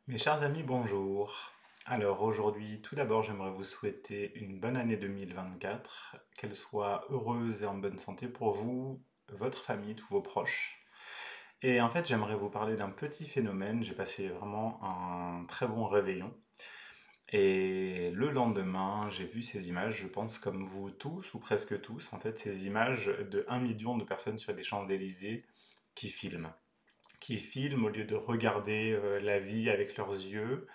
Mes chers amis, bonjour. Alors aujourd'hui, tout d'abord, j'aimerais vous souhaiter une bonne année 2024, qu'elle soit heureuse et en bonne santé pour vous, votre famille, tous vos proches. Et en fait, j'aimerais vous parler d'un petit phénomène. J'ai passé vraiment un très bon réveillon. Et le lendemain, j'ai vu ces images, je pense comme vous tous, ou presque tous, en fait, ces images de 1 million de personnes sur les Champs-Élysées qui filment. Qui filment au lieu de regarder la vie avec leurs yeux,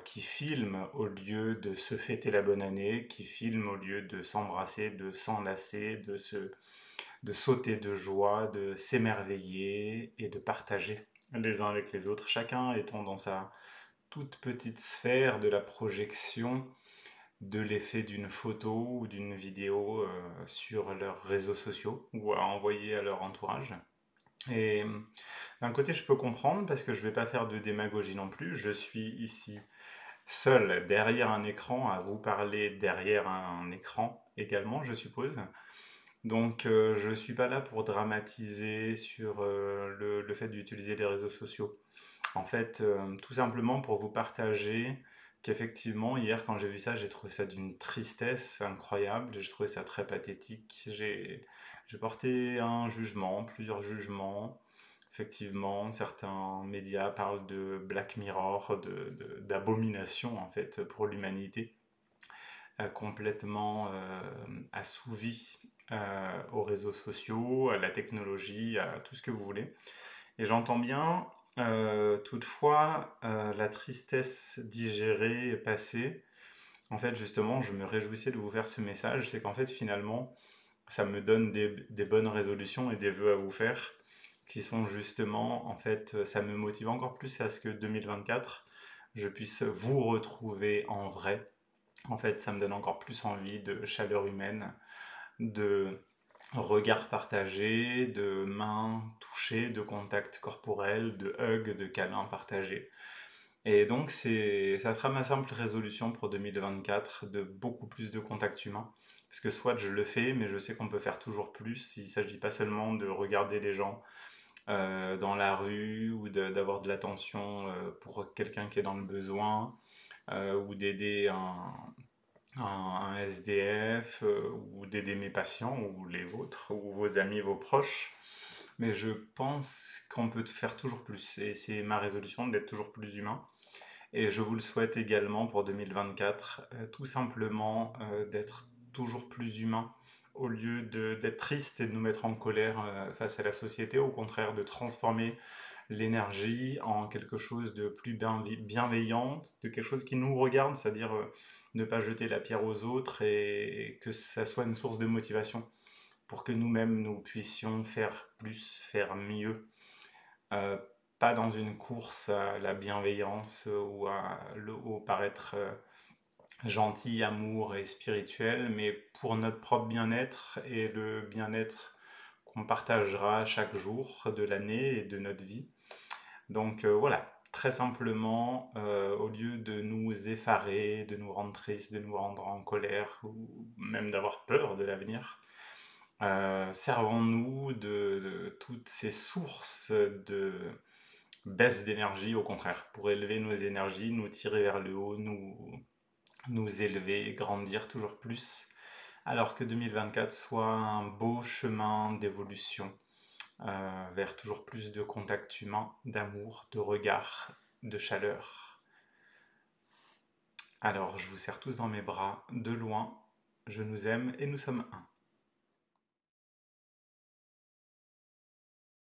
qui filment au lieu de se fêter la bonne année, qui filment au lieu de s'embrasser, de s'enlacer, de sauter de joie, de s'émerveiller et de partager les uns avec les autres, chacun étant dans sa toute petite sphère de la projection de l'effet d'une photo ou d'une vidéo sur leurs réseaux sociaux ou à envoyer à leur entourage. Et d'un côté, je peux comprendre parce que je ne vais pas faire de démagogie non plus. Je suis ici seul derrière un écran à vous parler derrière un écran également, je suppose. Donc, je ne suis pas là pour dramatiser sur le fait d'utiliser les réseaux sociaux. En fait, tout simplement pour vous partager qu'effectivement, hier, quand j'ai vu ça, j'ai trouvé ça d'une tristesse incroyable. J'ai trouvé ça très pathétique. J'ai porté un jugement, plusieurs jugements. Effectivement, certains médias parlent de Black Mirror, d'abomination en fait pour l'humanité, complètement assouvie aux réseaux sociaux, à la technologie, à tout ce que vous voulez. Et j'entends bien, toutefois, la tristesse digérée est passée. En fait, justement, je me réjouissais de vous faire ce message, c'est qu'en fait, finalement, ça me donne des bonnes résolutions et des vœux à vous faire, qui sont justement, en fait, ça me motive encore plus à ce que 2024, je puisse vous retrouver en vrai. En fait, ça me donne encore plus envie de chaleur humaine, de regards partagés, de mains touchées, de contacts corporels, de hugs, de câlins partagés. Et donc, ça sera ma simple résolution pour 2024 de beaucoup plus de contacts humains. Parce que soit je le fais, mais je sais qu'on peut faire toujours plus. Il ne s'agit pas seulement de regarder les gens dans la rue ou d'avoir de l'attention pour quelqu'un qui est dans le besoin ou d'aider un SDF ou d'aider mes patients ou les vôtres ou vos amis, vos proches. Mais je pense qu'on peut faire toujours plus et c'est ma résolution d'être toujours plus humain. Et je vous le souhaite également pour 2024, tout simplement d'être toujours plus humain au lieu d'être triste et de nous mettre en colère face à la société, au contraire de transformer l'énergie en quelque chose de plus bienveillant, de quelque chose qui nous regarde, c'est-à-dire ne pas jeter la pierre aux autres et que ça soit une source de motivation pour que nous-mêmes nous puissions faire plus, faire mieux. Euh, Pas dans une course à la bienveillance ou au paraître gentil, amour et spirituel, mais pour notre propre bien-être et le bien-être qu'on partagera chaque jour de l'année et de notre vie. Donc voilà, très simplement, au lieu de nous effarer, de nous rendre tristes, de nous rendre en colère ou même d'avoir peur de l'avenir, servons-nous de toutes ces sources de baisse d'énergie, au contraire, pour élever nos énergies, nous tirer vers le haut, nous élever, grandir toujours plus, alors que 2024 soit un beau chemin d'évolution vers toujours plus de contact humain, d'amour, de regard, de chaleur. Alors je vous serre tous dans mes bras, de loin, je nous aime et nous sommes un.